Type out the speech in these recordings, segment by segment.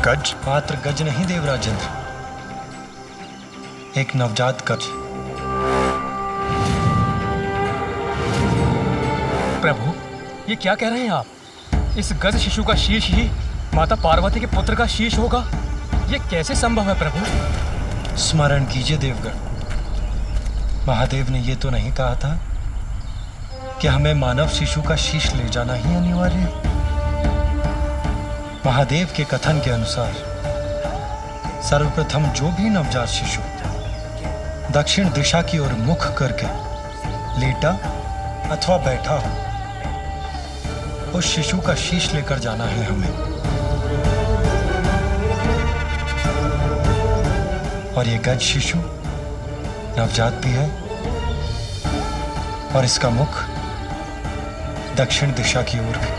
गज? मात्र गज नहीं देवराजेंद्र, एक नवजात गज। प्रभु, ये क्या कह रहे हैं आप? इस गज शिशु का शीश ही माता पार्वती के पुत्र का शीश होगा? ये कैसे संभव है प्रभु? स्मरण कीजिए देवगण, महादेव ने ये तो नहीं कहा था कि हमें मानव शिशु का शीश ले जाना ही अनिवार्य है। महादेव के कथन के अनुसार सर्वप्रथम जो भी नवजात शिशु दक्षिण दिशा की ओर मुख करके लेटा अथवा बैठा हो, उस शिशु का शीश लेकर जाना है हमें। और ये गज शिशु नवजात भी है और इसका मुख दक्षिण दिशा की ओर भी।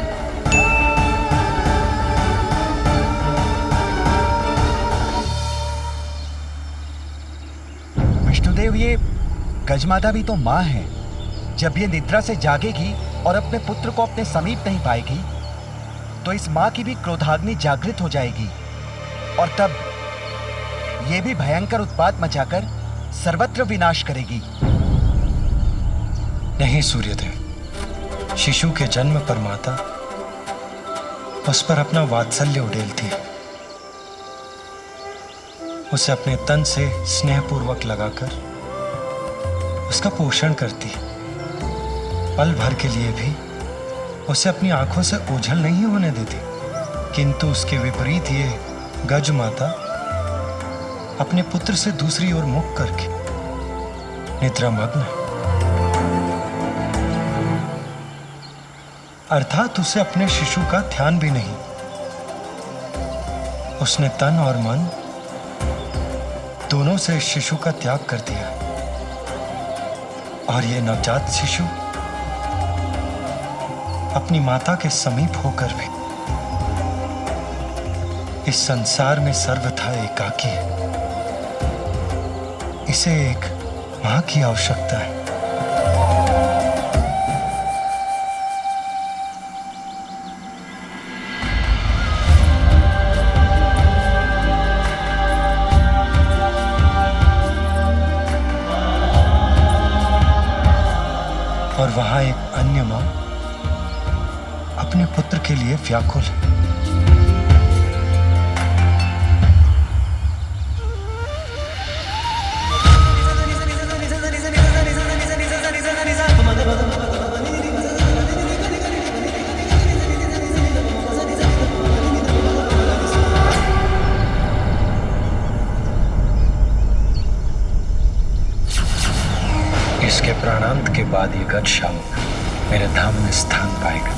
विष्णुदेव, ये गजमाता भी तो माँ है। जब ये निद्रा से जागेगी और अपने पुत्र को अपने समीप नहीं पाएगी तो इस माँ की भी क्रोधाग्नि जागृत हो जाएगी और तब ये भी भयंकर उत्पात मचाकर सर्वत्र विनाश करेगी। नहीं सूर्यदेव, शिशु के जन्म पर माता उस पर अपना वात्सल्य उड़ेलती है, उसे अपने तन से स्नेहपूर्वक लगाकर उसका पोषण करती है। पल भर के लिए भी उसे अपनी आंखों से ओझल नहीं होने देती। किंतु उसके विपरीत ये गज माता अपने पुत्र से दूसरी ओर मुख करके निद्रामग्न है, अर्थात उसे अपने शिशु का ध्यान भी नहीं। उसने तन और मन दोनों से शिशु का त्याग कर दिया और ये नवजात शिशु अपनी माता के समीप होकर भी इस संसार में सर्वथा एकाकी है। इसे एक मां की आवश्यकता है। और वहां एक अन्य मां अपने पुत्र के लिए व्याकुल है। इसके प्राणांत के बाद ये गज शावक मेरे धाम में स्थान पाएगा।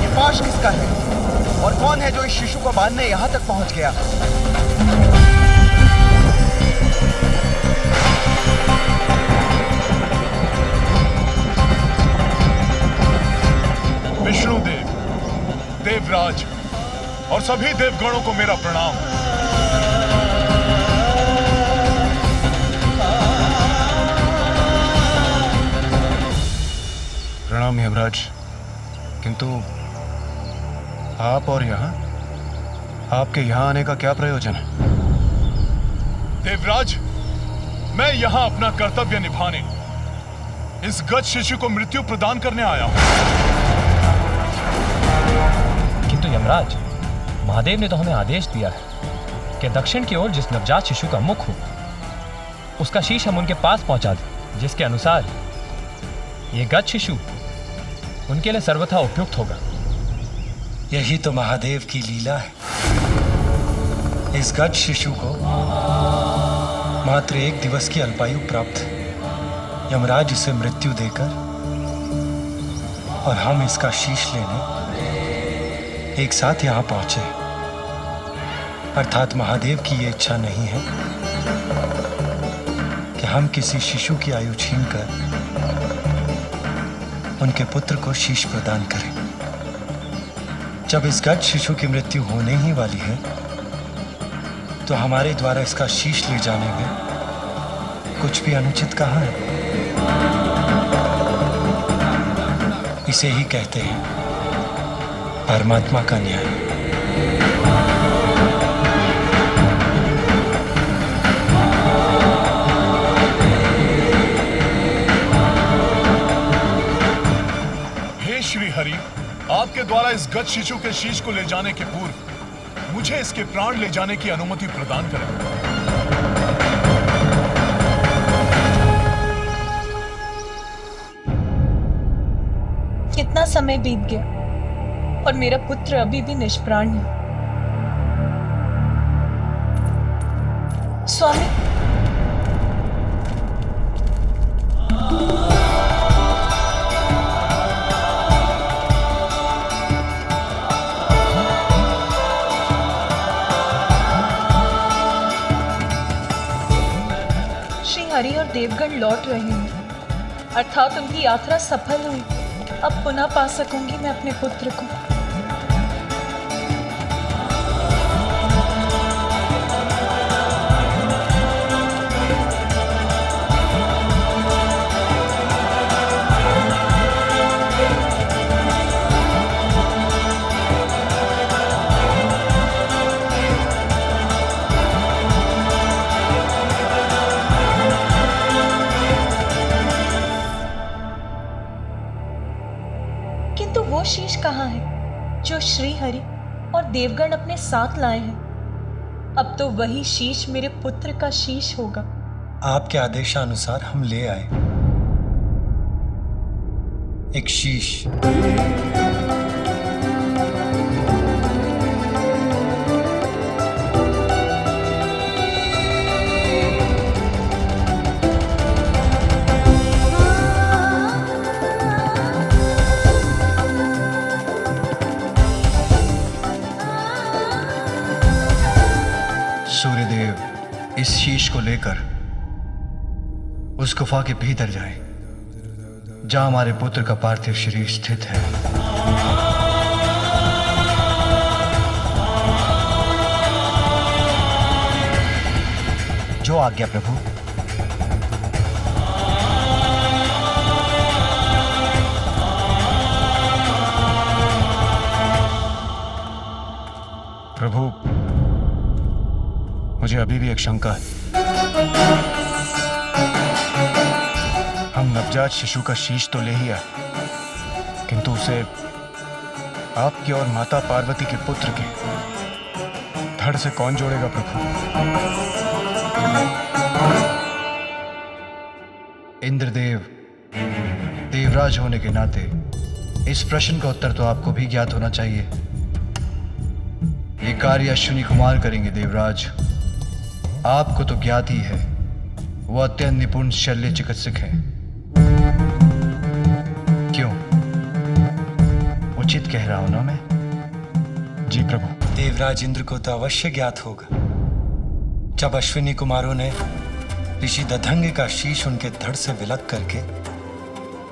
ये पाश किसका है और कौन है जो इस शिशु को बांधने यहां तक पहुंच गया? विष्णुदेव, देवराज और सभी देवगणों को मेरा प्रणाम। प्रणाम यमराज, किंतु आप और यहाँ, आपके यहाँ आने का क्या प्रयोजन है? देवराज, मैं यहाँ अपना कर्तव्य निभाने इस गज शिशु को मृत्यु प्रदान करने आया हूँ। किंतु यमराज, महादेव ने तो हमें आदेश दिया है कि दक्षिण की ओर जिस नवजात शिशु का मुख हो उसका शीश हम उनके पास पहुंचा दें, जिसके अनुसार ये गज शिशु उनके लिए सर्वथा उपयुक्त होगा। यही तो महादेव की लीला है। इस गज शिशु को मात्र 1 दिवस की अल्पायु प्राप्त है। यमराज इसे मृत्यु देकर और हम इसका शीश लेने एक साथ यहां पहुंचे। अर्थात महादेव की ये इच्छा नहीं है कि हम किसी शिशु की आयु छीनकर उनके पुत्र को शीश प्रदान करें। जब इस गज शिशु की मृत्यु होने ही वाली है, तो हमारे द्वारा इसका शीश ले जाने में कुछ भी अनुचित कहाँ है? इसे ही कहते हैं परमात्मा का न्याय। हे श्री हरि, आपके द्वारा इस गज शिशु के शीश को ले जाने के पूर्व मुझे इसके प्राण ले जाने की अनुमति प्रदान करें। कितना समय बीत गया और मेरा पुत्र अभी भी निष्प्राण है। स्वामी, श्री हरि और देवगण लौट रहे हैं, अर्थात उनकी यात्रा सफल हुई। अब पुनः पा सकूंगी मैं अपने पुत्र को। किंतु वो शीश कहाँ है जो श्री हरि और देवगण अपने साथ लाए हैं? अब तो वही शीश मेरे पुत्र का शीश होगा। आपके आदेशानुसार हम ले आए एक शीश। सूर्यदेव इस शीश को लेकर उस गुफा के भीतर जाएं, जहां हमारे पुत्र का पार्थिव शरीर स्थित है। जो आज्ञा प्रभु। प्रभु, मुझे अभी भी एक शंका है। हम नवजात शिशु का शीश तो ले ही आए, किंतु उसे आपके और माता पार्वती के पुत्र के धड़ से कौन जोड़ेगा प्रभु? इंद्रदेव देवराज होने के नाते इस प्रश्न का उत्तर तो आपको भी ज्ञात होना चाहिए। ये कार्य अश्विनी कुमार करेंगे देवराज। आपको तो ज्ञात ही है, वो अत्यंत निपुण शल्य चिकित्सक हैं। क्यों, उचित कह रहा हूं ना मैं? जी प्रभु। देवराज इंद्र को तो अवश्य ज्ञात होगा, जब अश्विनी कुमारों ने ऋषि दधंग का शीश उनके धड़ से विलग करके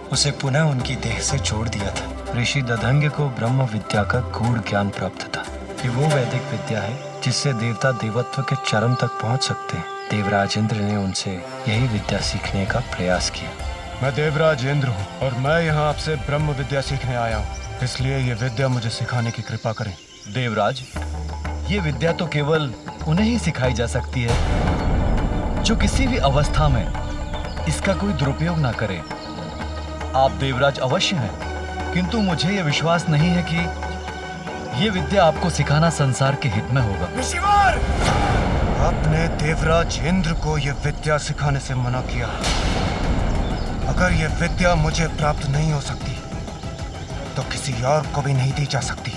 उसे पुनः उनकी देह से जोड़ दिया था। ऋषि दधंग को ब्रह्म विद्या का गूढ़ ज्ञान प्राप्त था। ये वो वैदिक विद्या है जिससे देवता देवत्व के चरम तक पहुंच सकते हैं। देवराज इंद्र ने उनसे यही विद्या सीखने का प्रयास किया। मैं देवराज इंद्र हूं और मैं यहाँ आपसे ब्रह्म विद्या सीखने आया हूँ, इसलिए ये विद्या मुझे सिखाने की कृपा करें। देवराज, ये विद्या तो केवल उन्हें ही सिखाई जा सकती है जो किसी भी अवस्था में इसका कोई दुरुपयोग ना करे। आप देवराज अवश्य हैं, किंतु मुझे यह विश्वास नहीं है कि ये विद्या आपको सिखाना संसार के हित में होगा। ऋषिवर, आपने देवराज इंद्र को यह विद्या सिखाने से मना किया। अगर यह विद्या मुझे प्राप्त नहीं हो सकती, तो किसी और को भी नहीं दी जा सकती।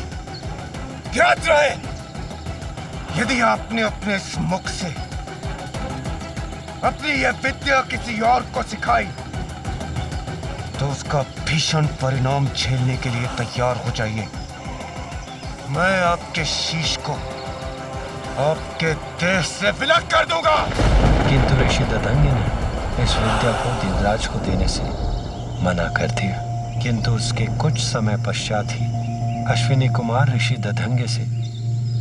याद रहे, यदि आपने अपने इस मुख से अपनी यह विद्या किसी और को सिखाई, तो उसका भीषण परिणाम झेलने के लिए तैयार हो जाइए। मैं आपके शीश को आपके देह से विलग कर दूंगा। किंतु ऋषि दधंग ने इस विद्या को देवराज को देने से मना कर दिया। किंतु उसके कुछ समय पश्चात ही अश्विनी कुमार ऋषि दधंगे से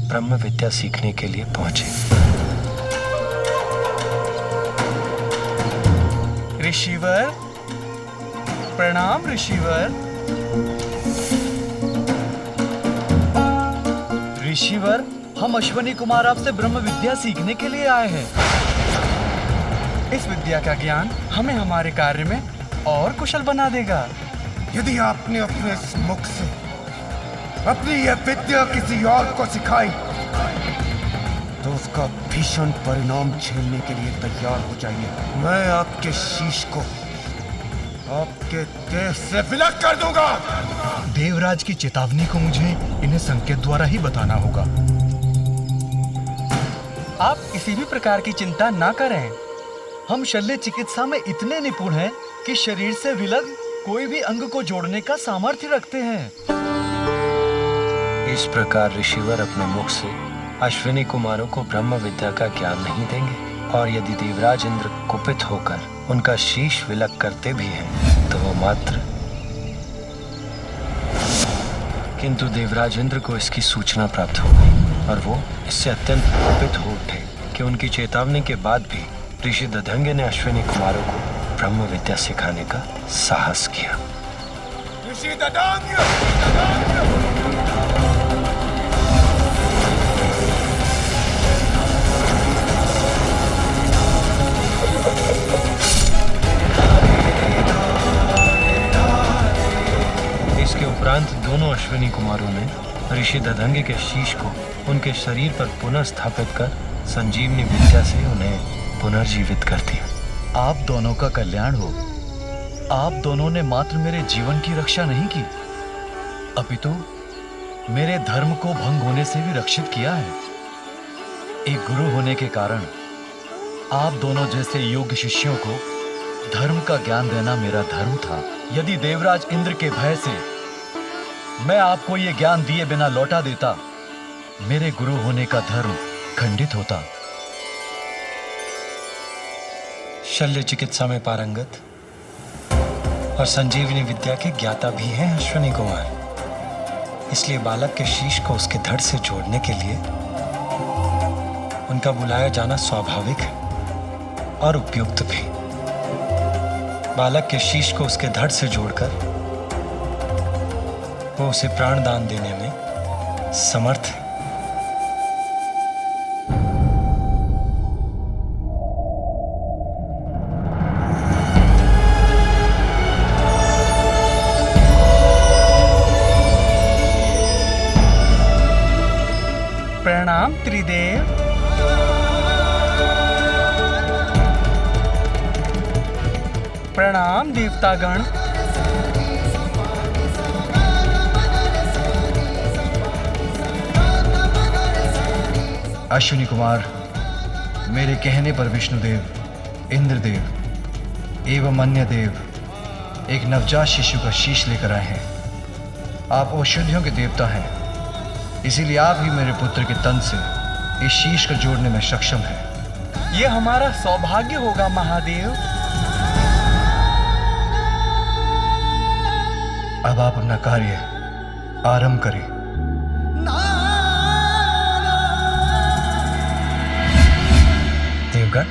ब्रह्म विद्या सीखने के लिए पहुंचे। ऋषिवर, प्रणाम ऋषिवर। ऋषिवर, हम अश्विनी कुमार आपसे ब्रह्म विद्या सीखने के लिए आए हैं। इस विद्या का ज्ञान हमें हमारे कार्य में और कुशल बना देगा। यदि आपने अपने इस मुख से अपनी यह विद्या किसी और को सिखाई तो उसका भीषण परिणाम झेलने के लिए तैयार हो जाइए। मैं आपके शीश को आपके देह से विलग कर दूंगा। देवराज की चेतावनी को मुझे इन्हें संकेत द्वारा ही बताना होगा। आप किसी भी प्रकार की चिंता ना करें। हम शल्य चिकित्सा में इतने निपुण हैं कि शरीर से विलग कोई भी अंग को जोड़ने का सामर्थ्य रखते हैं। इस प्रकार ऋषिवर अपने मुख से अश्विनी कुमारों को ब्रह्म विद्या का ज्ञान नहीं देंगे, और यदि देवराज इंद्र कुपित होकर उनका शीश विलग करते भी हैं तो वो मात्र। किंतु देवराज इंद्र को इसकी सूचना प्राप्त हो गई और वो इससे अत्यंत कुपित हो उठे कि उनकी चेतावनी के बाद भी ऋषि दधंगे ने अश्विनी कुमारों को ब्रह्म विद्या सिखाने का साहस किया। ऋषि दधंगे! इसके उपरांत दोनों अश्विनी कुमारों ने ऋषि दधंगे के शीश को उनके शरीर पर पुनः स्थापित कर संजीवनी विद्या से उन्हें पुनर्जीवित कर दिया। आप दोनों का कल्याण हो। आप दोनों ने मात्र मेरे जीवन की रक्षा नहीं की, अपितु मेरे धर्म को भंग होने से भी रक्षित किया है। एक गुरु होने के कारण आप दोनों जैसे योग्य शिष्यों को धर्म का ज्ञान देना मेरा धर्म था। यदि देवराज इंद्र के भय से मैं आपको ये ज्ञान दिए बिना लौटा देता, मेरे गुरु होने का धर्म खंडित होता। शल्य चिकित्सा में पारंगत और संजीवनी विद्या के ज्ञाता भी हैं अश्विनी कुमार, इसलिए बालक के शीश को उसके धड़ से जोड़ने के लिए उनका बुलाया जाना स्वाभाविक है और उपयुक्त भी। बालक के शीश को उसके धड़ से जोड़कर वो उसे प्राण दान देने में समर्थ है। प्रणाम त्रिदेव। प्रणाम देवतागण। अश्विनी कुमार, मेरे कहने पर विष्णुदेव, इंद्रदेव एवं अन्य देव एक नवजात शिशु का शीश लेकर आए हैं। आप औषधियों के देवता हैं, इसीलिए आप ही मेरे पुत्र के तन से इस शीश को जोड़ने में सक्षम हैं। ये हमारा सौभाग्य होगा महादेव। अब आप अपना कार्य आरंभ करें। देवगण,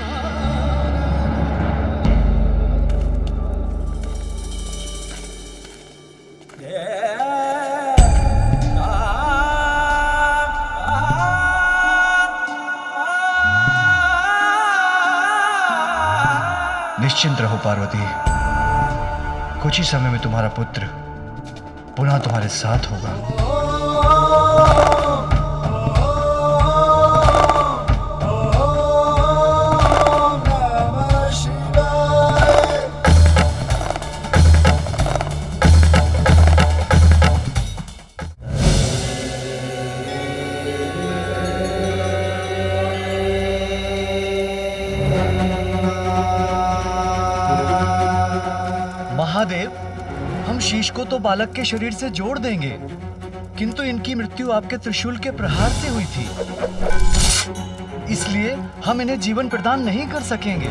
निश्चिंत रहो पार्वती, कुछ ही समय में तुम्हारा पुत्र पुनः तुम्हारे साथ होगा। महादेव, हम शीश को तो बालक के शरीर से जोड़ देंगे, किंतु इनकी मृत्यु आपके त्रिशूल के प्रहार से हुई थी, इसलिए हम इन्हें जीवन प्रदान नहीं कर सकेंगे।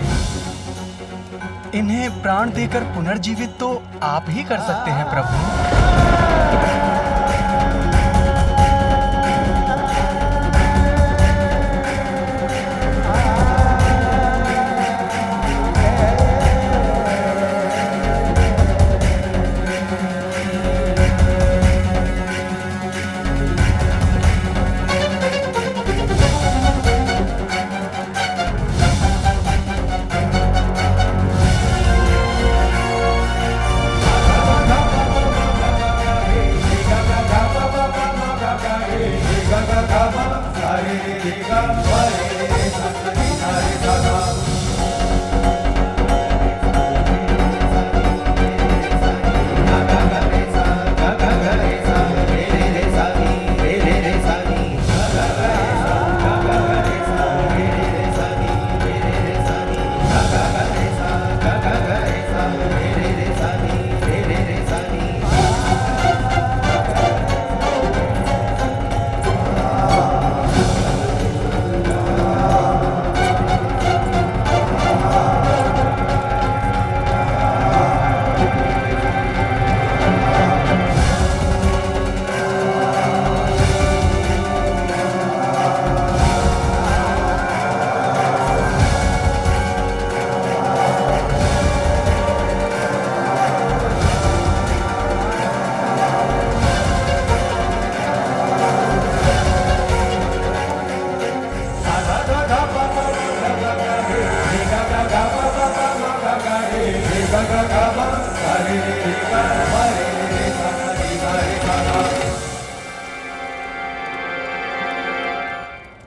इन्हें प्राण देकर पुनर्जीवित तो आप ही कर सकते हैं प्रभु।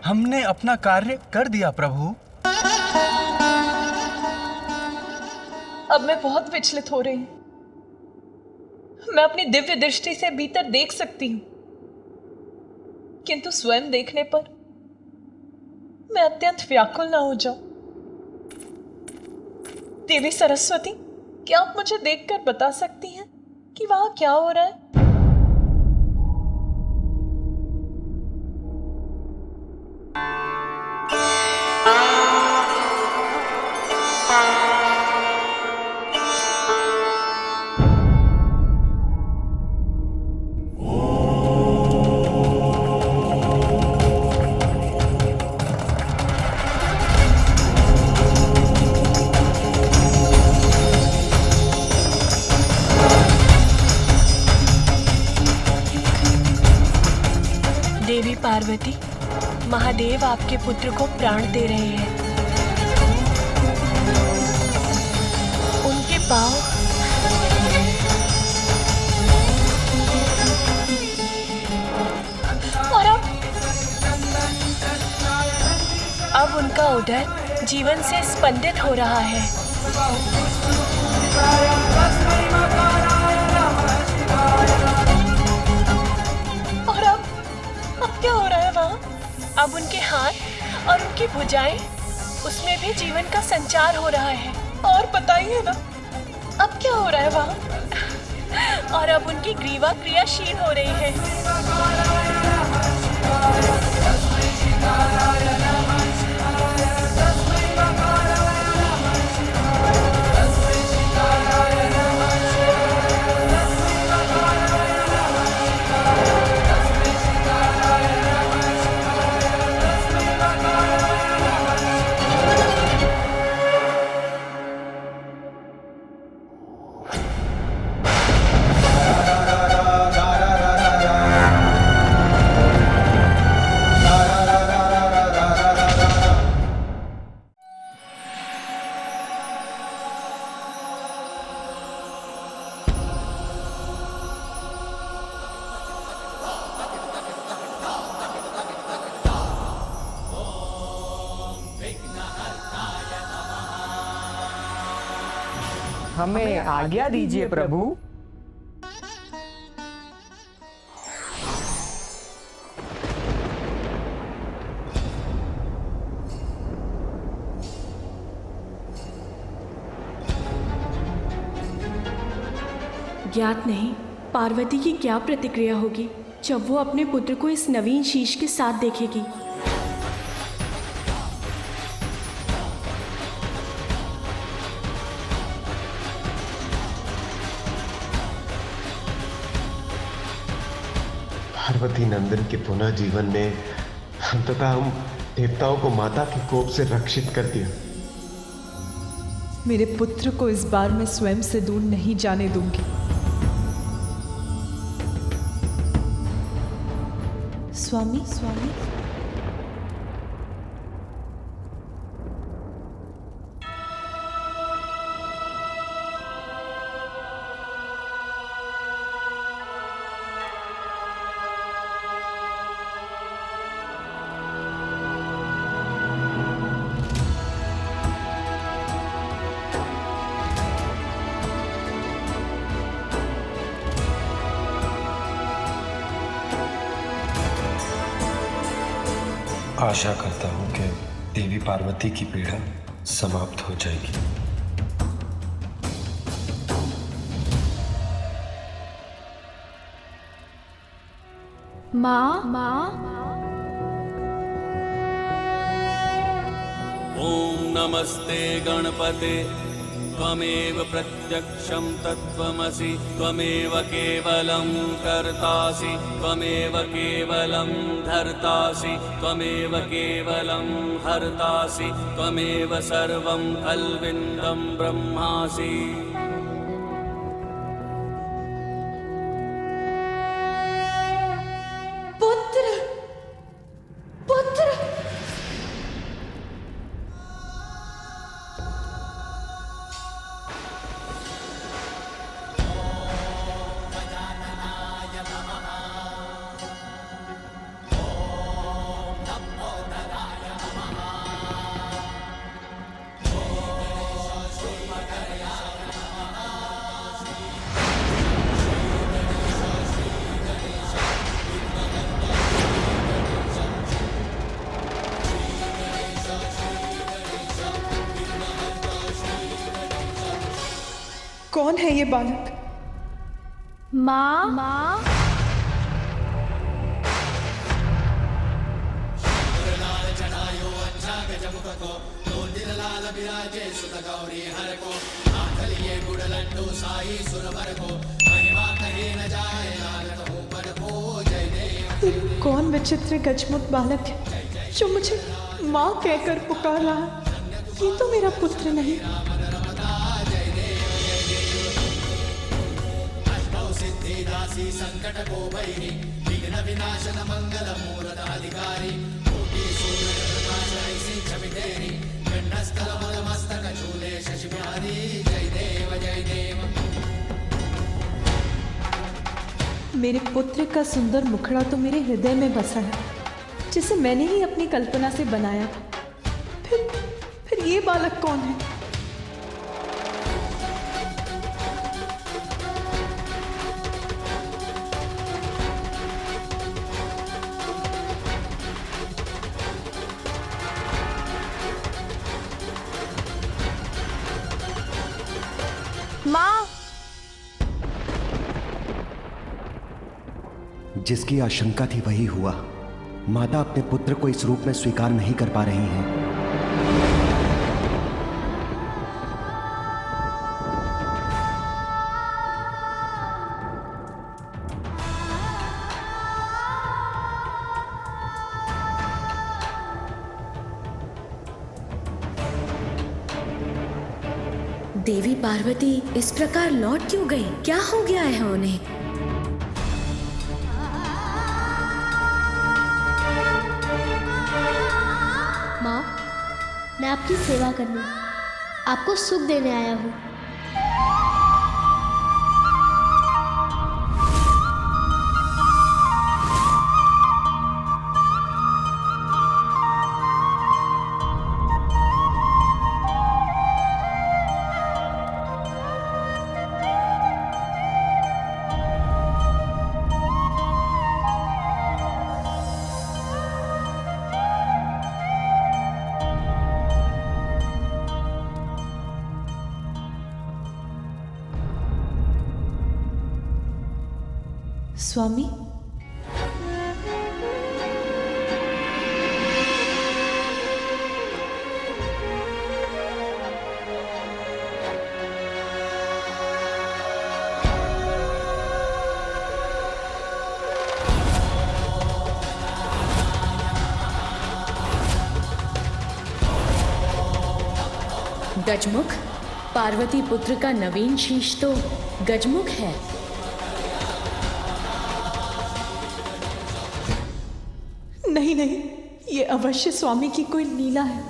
हमने अपना कार्य कर दिया प्रभु। अब मैं बहुत विचलित हो रही हूं। मैं अपनी दिव्य दृष्टि से भीतर देख सकती हूं, किंतु स्वयं देखने पर मैं अत्यंत व्याकुल ना हो जाऊं। देवी सरस्वती, क्या आप मुझे देखकर बता सकती हैं कि वहां क्या हो रहा है? देवी पार्वती, महादेव आपके पुत्र को प्राण दे रहे हैं। उनके पांव और अब उनका उदर जीवन से स्पंदित हो रहा है। क्या हो रहा है वहाँ? अब उनके हाथ और उनकी भुजाएं, उसमें भी जीवन का संचार हो रहा है। और बताइए ना, अब क्या हो रहा है वहाँ? और अब उनकी ग्रीवा क्रियाशील हो रही है। हमें आज्ञा दीजिए प्रभु। ज्ञात नहीं पार्वती की क्या प्रतिक्रिया होगी जब वो अपने पुत्र को इस नवीन शीश के साथ देखेगी। पार्वती नंदन के पुनः जीवन ने अंततः हम देवताओं को माता के कोप से रक्षित कर दिया। मेरे पुत्र को इस बार मैं स्वयं से दूर नहीं जाने दूंगी। स्वामी, स्वामी, आशा करता हूं कि देवी पार्वती की पीड़ा समाप्त हो जाएगी। माँ। ओम नमस्ते गणपते त्वमेव प्रत्यक्षं तत्त्वमसि त्वमेव केवलं कर्तासि त्वमेव केवलं धर्तासि त्वमेव केवलं हर्तासि त्वमेव सर्वं खल्विन्दं ब्रह्मासि। पुत्र, पुत्र, कौन है ये बालक? माँ। कौन विचित्र गजमुख बालक है जो मुझे माँ कहकर पुकार रहा है? ये तो मेरा पुत्र नहीं। संकट को भैरी विघ्न विनाशन मंगल मूर्त अधिकारी कोटि सूर्य प्रकाश ऐसी छवि तेरी गंडस्थल मल मस्तक झूले शशि बिहारी जय देव जय देव। मेरे पुत्र का सुंदर मुखड़ा तो मेरे हृदय में बसा है, जिसे मैंने ही अपनी कल्पना से बनाया था। फिर ये बालक कौन है? माँ। जिसकी आशंका थी वही हुआ। माता अपने पुत्र को इस रूप में स्वीकार नहीं कर पा रही हैं। देवी पार्वती इस प्रकार लौट क्यों गई? क्या हो गया है उन्हें? माँ, मैं आपकी सेवा करने, आपको सुख देने आया हूँ। स्वामी, गजमुख, पार्वती पुत्र का नवीन शीश तो गजमुख है। नहीं नहीं, ये अवश्य स्वामी की कोई लीला है।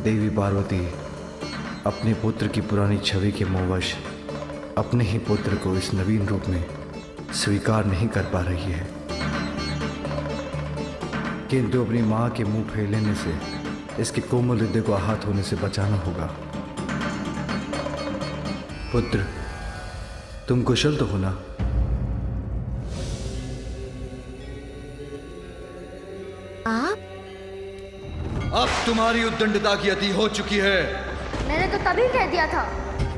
देवी पार्वती अपने पुत्र की पुरानी छवि के मोहवश अपने ही पुत्र को इस नवीन रूप में स्वीकार नहीं कर पा रही है, किंतु अपनी मां के मुंह फेरने से इसके कोमल हृदय को आहत होने से बचाना होगा। पुत्र, तुम कुशल तो हो ना? आप? अब तुम्हारी उद्दंडता की अति हो चुकी है। मैंने तो तभी कह दिया था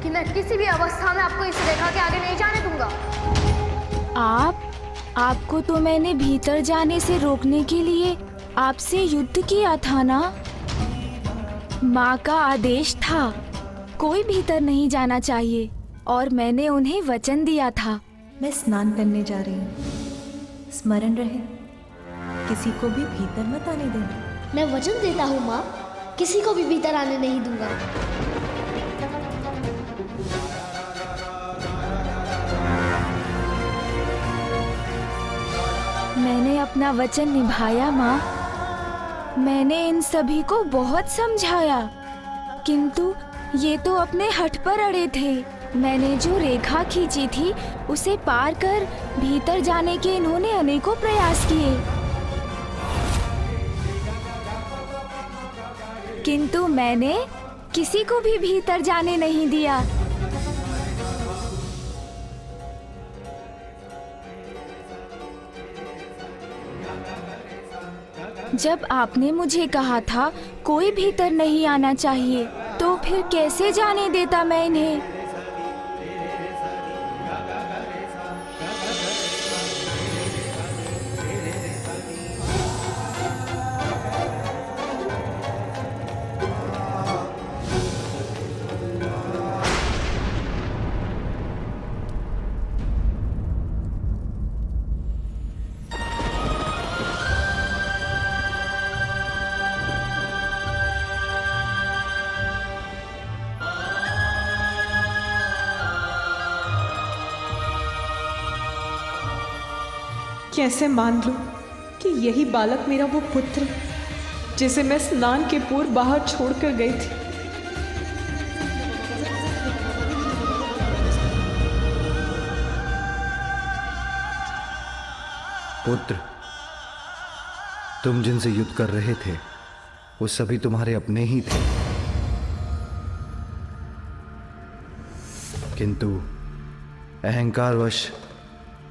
कि मैं किसी भी अवस्था में आपको इस रेखा के आगे नहीं जाने दूंगा। आपको तो मैंने भीतर जाने से रोकने के लिए आपसे युद्ध किया था ना? माँ का आदेश था कोई भीतर नहीं जाना चाहिए और मैंने उन्हें वचन दिया था। मैं स्नान करने जा रही हूँ, स्मरण रहे किसी को भी भीतर मत आने देना। मैं वचन देता हूँ माँ, किसी को भी भीतर आने नहीं दूंगा। मैंने अपना वचन निभाया माँ। मैंने इन सभी को बहुत समझाया, किंतु ये तो अपने हठ पर अड़े थे। मैंने जो रेखा खींची थी उसे पार कर भीतर जाने के इन्होंने अनेकों प्रयास किए, किंतु मैंने किसी को भी भीतर जाने नहीं दिया। जब आपने मुझे कहा था कोई भीतर नहीं आना चाहिए, तो फिर कैसे जाने देता मैं इन्हें? कैसे मान लूं कि यही बालक मेरा वो पुत्र जिसे मैं स्नान के पूर्व बाहर छोड़कर गई थी। पुत्र, तुम जिनसे युद्ध कर रहे थे वो सभी तुम्हारे अपने ही थे, किंतु अहंकारवश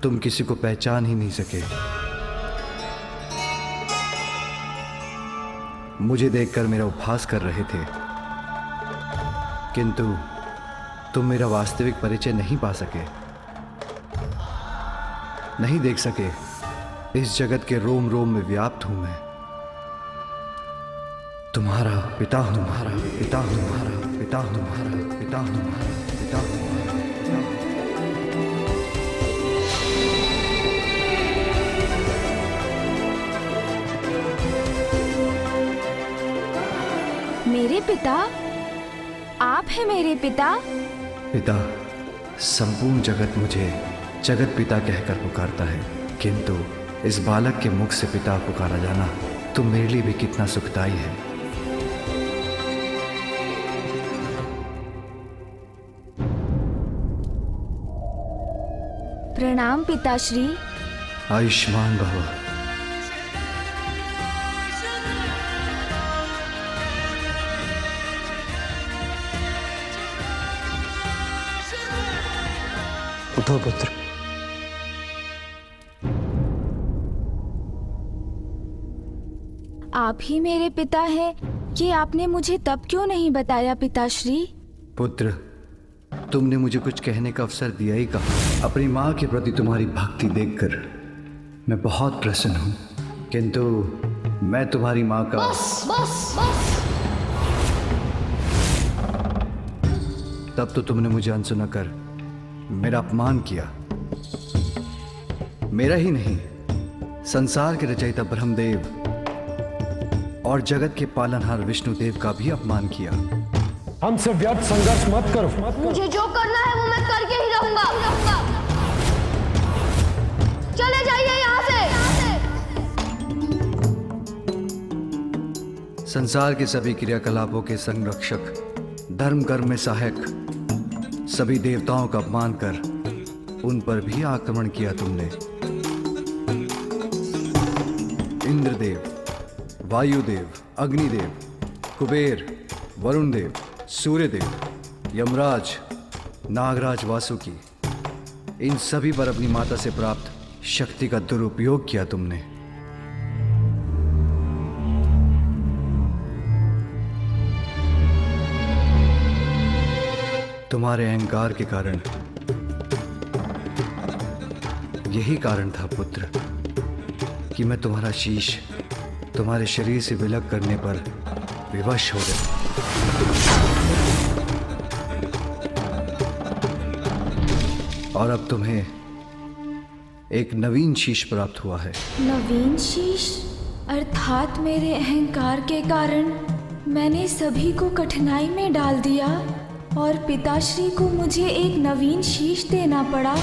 तुम किसी को पहचान ही नहीं सके। मुझे देखकर मेरा उपहास कर रहे थे, किंतु तुम मेरा वास्तविक परिचय नहीं पा सके, नहीं देख सके। इस जगत के रोम रोम में व्याप्त हूं मैं। तुम्हारा पिता हूं, तुम्हारा पिता हूं, तुम्हारा पिता हूं, तुम्हारा पिता हूं, तुम्हारा पिता हूं। मेरे पिता? आप हैं मेरे पिता? पिता, संपूर्ण जगत मुझे जगत पिता कहकर पुकारता है, किंतु इस बालक के मुख से पिता पुकारा जाना तो मेरे लिए भी कितना सुखदायी है। प्रणाम पिताश्री। आयुष्मान भव। उठो पुत्र। आप ही मेरे पिता हैं कि आपने मुझे तब क्यों नहीं बताया पिताश्री? पुत्र, तुमने मुझे कुछ कहने का अवसर दिया ही कहा। अपनी माँ के प्रति तुम्हारी भक्ति देखकर मैं बहुत प्रसन्न हूँ, किंतु मैं तुम्हारी माँ का बस बस बस। तब तो तुमने मुझे अनसुना कर मेरा अपमान किया। मेरा ही नहीं, संसार के रचयिता ब्रह्मदेव और जगत के पालनहार विष्णुदेव का भी अपमान किया। हमसे व्यर्थ संघर्ष मत करो। मुझे जो करना है वो मैं करके ही रहूंगा। चले जाइए यहाँ से। संसार के सभी क्रियाकलापों के संरक्षक, धर्म कर्म में सहायक सभी देवताओं का अपमान कर उन पर भी आक्रमण किया तुमने। इंद्रदेव, वायुदेव, अग्निदेव, कुबेर, वरुण देव, सूर्यदेव, यमराज, नागराज, वासुकी, इन सभी पर अपनी माता से प्राप्त शक्ति का दुरुपयोग किया तुमने। तुम्हारे अहंकार के कारण, यही कारण था पुत्र कि मैं तुम्हारा शीश तुम्हारे शरीर से विलग करने पर विवश हो गया। और अब तुम्हें एक नवीन शीश प्राप्त हुआ है। नवीन शीश अर्थात मेरे अहंकार के कारण मैंने सभी को कठिनाई में डाल दिया और पिताश्री को मुझे एक नवीन शीश देना पड़ा।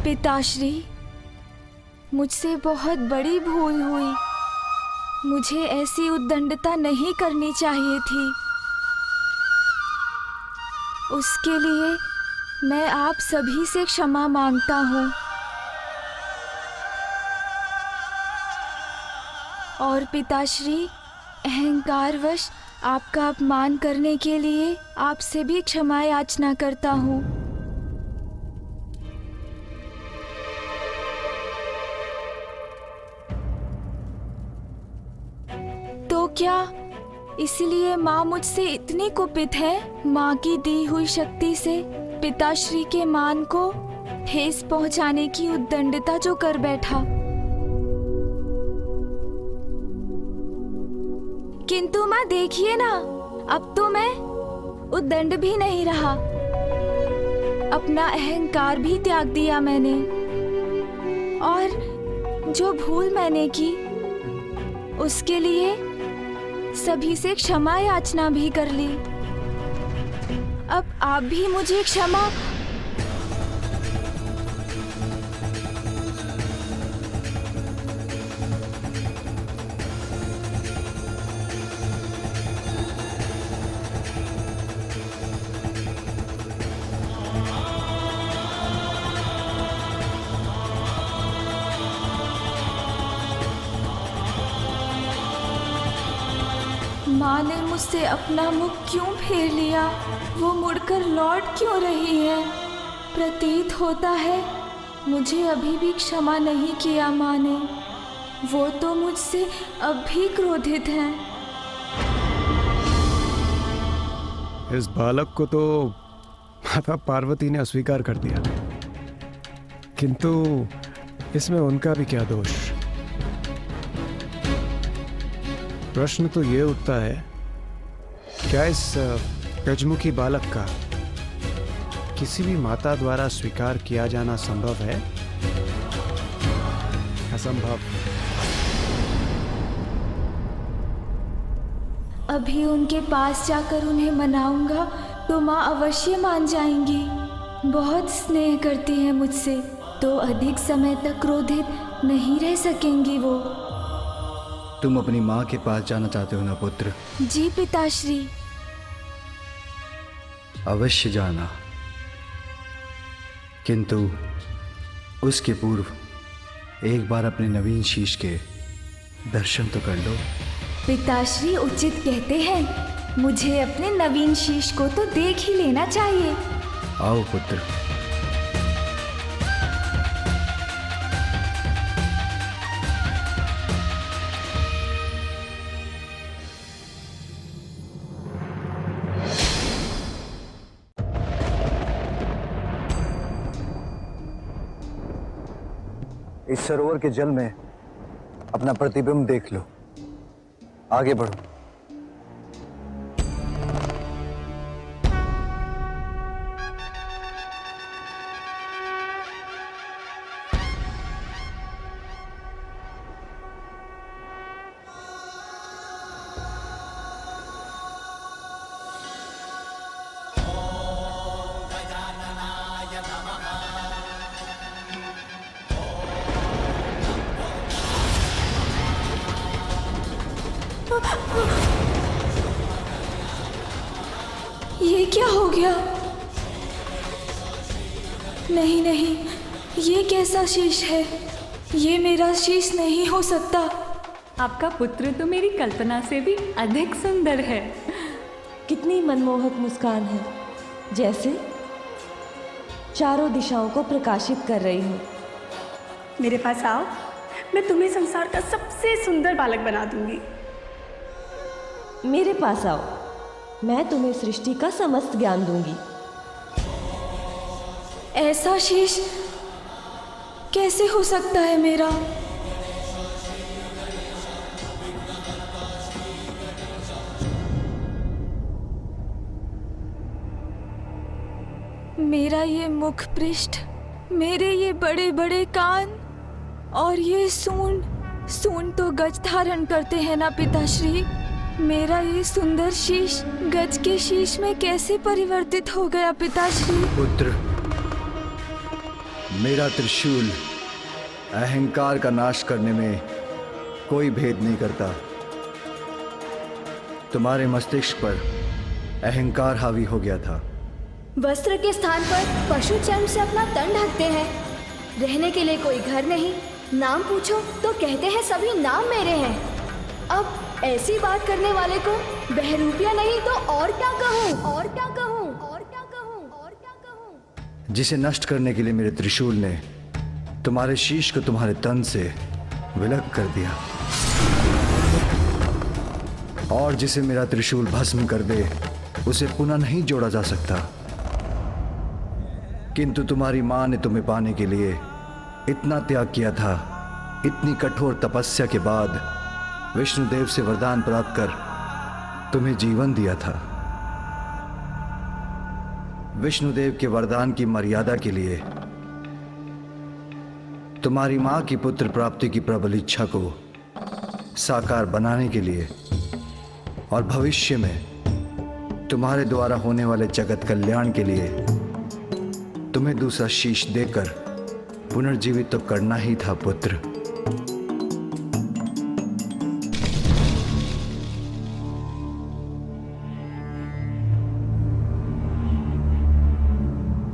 पिताश्री, मुझसे बहुत बड़ी भूल हुई। मुझे ऐसी उद्दंडता नहीं करनी चाहिए थी। उसके लिए मैं आप सभी से क्षमा मांगता हूँ। और पिताश्री, अहंकारवश आपका अपमान करने के लिए आपसे भी क्षमा याचना करता हूँ। तो क्या इसलिए माँ मुझसे इतनी कुपित है? माँ की दी हुई शक्ति से पिताश्री के मान को ठेस पहुँचाने की उद्दंडता जो कर बैठा। किंतु माँ देखिए ना, अब तो मैं उद्दंड भी नहीं रहा। अपना अहंकार भी त्याग दिया मैंने और जो भूल मैंने की उसके लिए सभी से क्षमा याचना भी कर ली। अब आप भी मुझे क्षमा। माँ ने मुझसे अपना मुख क्यों फेर लिया? वो मुड़कर लौट क्यों रही है? प्रतीत होता है मुझे अभी भी क्षमा नहीं किया माँ ने। वो तो मुझसे अब भी क्रोधित हैं। इस बालक को तो माता पार्वती ने अस्वीकार कर दिया, किंतु इसमें उनका भी क्या दोष? प्रश्न तो ये उठता है, क्या इस गजमुखी बालक का किसी भी माता द्वारा स्वीकार किया जाना संभव है? असंभव। अभी उनके पास जाकर उन्हें मनाऊंगा तो माँ अवश्य मान जाएंगी। बहुत स्नेह करती है मुझसे, तो अधिक समय तक क्रोधित नहीं रह सकेंगी वो। तुम अपनी माँ के पास जाना चाहते हो ना पुत्र? जी पिताश्री। अवश्य जाना, किंतु उसके पूर्व एक बार अपने नवीन शीश के दर्शन तो कर लो। पिताश्री उचित कहते हैं, मुझे अपने नवीन शीश को तो देख ही लेना चाहिए। आओ पुत्र। इस सरोवर के जल में अपना प्रतिबिंब देख लो। आगे बढ़ो। ये क्या हो गया? नहीं नहीं, ये कैसा शीश है? ये मेरा शीश नहीं हो सकता। आपका पुत्र तो मेरी कल्पना से भी अधिक सुंदर है। कितनी मनमोहक मुस्कान है, जैसे चारों दिशाओं को प्रकाशित कर रही हो। मेरे पास आओ, मैं तुम्हें संसार का सबसे सुंदर बालक बना दूंगी। मेरे पास आओ, मैं तुम्हें सृष्टि का समस्त ज्ञान दूंगी। ऐसा शीश कैसे हो सकता है मेरा? मेरा ये मुख पृष्ठ, मेरे ये बड़े बड़े कान और ये सूंड तो गज धारण करते हैं ना पिताश्री। मेरा ये सुंदर शीश गज के शीश में कैसे परिवर्तित हो गया पिताश्री? पुत्र, मेरा त्रिशूल अहंकार का नाश करने में कोई भेद नहीं करता। तुम्हारे मस्तिष्क पर अहंकार हावी हो गया था। वस्त्र के स्थान पर पशु चर्म से अपना तन ढकते हैं। रहने के लिए कोई घर नहीं, नाम पूछो तो कहते हैं सभी नाम मेरे हैं। अब ऐसी बात करने वाले को बहरूपिया नहीं तो और क्या कहूँ, और क्या कहूँ, और क्या कहूँ, और क्या कहूँ। जिसे नष्ट करने के लिए मेरे त्रिशूल ने तुम्हारे शीश को तुम्हारे तन से विलग कर दिया, और जिसे मेरा त्रिशूल भस्म कर दे उसे पुनः नहीं जोड़ा जा सकता। किंतु तुम्हारी मां ने तुम्हें पाने के लिए इतना त्याग किया था। इतनी कठोर तपस्या के बाद विष्णुदेव से वरदान प्राप्त कर तुम्हें जीवन दिया था। विष्णुदेव के वरदान की मर्यादा के लिए तुम्हारी मां की पुत्र प्राप्ति की प्रबल इच्छा को साकार बनाने के लिए और भविष्य में तुम्हारे द्वारा होने वाले जगत कल्याण के लिए तुम्हें दूसरा शीश देकर पुनर्जीवित तो करना ही था पुत्र।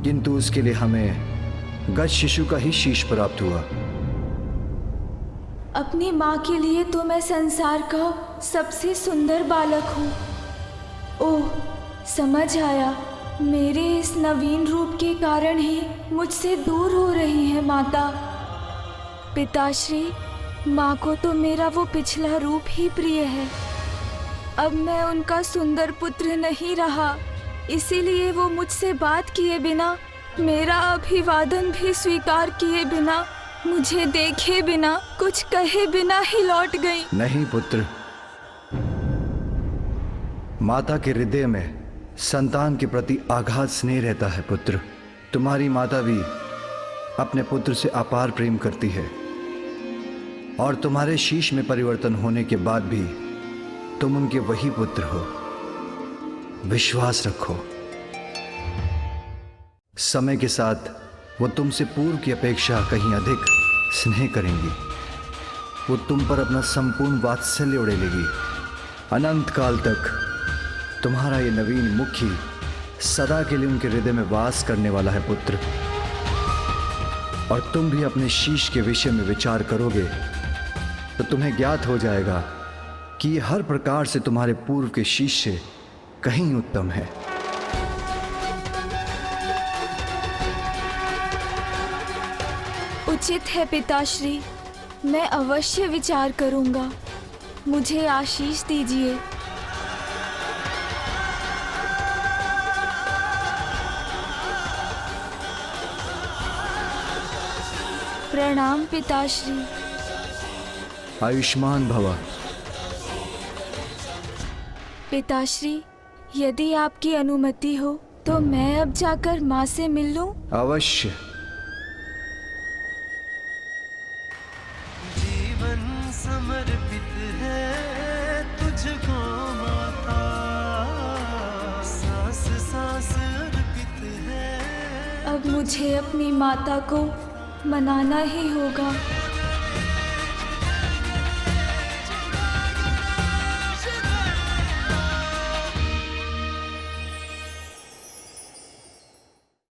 किंतु उसके लिए हमें गज शिशु का ही शीश प्राप्त हुआ। अपनी माँ के लिए तो मैं संसार का सबसे सुंदर बालक हूँ। ओह, समझ आया। मेरे इस नवीन रूप के कारण ही मुझसे दूर हो रही है माता। पिताश्री, माँ को तो मेरा वो पिछला रूप ही प्रिय है। अब मैं उनका सुंदर पुत्र नहीं रहा, इसीलिए वो मुझसे बात किए बिना, मेरा अभिवादन भी स्वीकार किए बिना, मुझे देखे बिना, कुछ कहे बिना ही लौट गई। नहीं पुत्र, माता के हृदय में संतान के प्रति आघात स्नेह रहता है पुत्र। तुम्हारी माता भी अपने पुत्र से अपार प्रेम करती है, और तुम्हारे शीश में परिवर्तन होने के बाद भी तुम उनके वही पुत्र हो। विश्वास रखो, समय के साथ वो तुमसे पूर्व की अपेक्षा कहीं अधिक स्नेह करेंगी। वो तुम पर अपना संपूर्ण वात्सल्य उड़ेलेगी। अनंत काल तक तुम्हारा ये नवीन मुखी सदा के लिए उनके हृदय में वास करने वाला है पुत्र। और तुम भी अपने शीश के विषय में विचार करोगे तो तुम्हें ज्ञात हो जाएगा कि ये हर प्रकार से तुम्हारे पूर्व के शीश से कहीं उत्तम है। उचित है पिताश्री, मैं अवश्य विचार करूंगा। मुझे आशीष दीजिए। प्रणाम पिताश्री। आयुष्मान भव। पिताश्री, यदि आपकी अनुमति हो तो मैं अब जाकर माँ से मिल लूं? अवश्य। जीवन समर्पित है तुझको माता, सांस सांस अर्पित है। अब मुझे अपनी माता को मनाना ही होगा।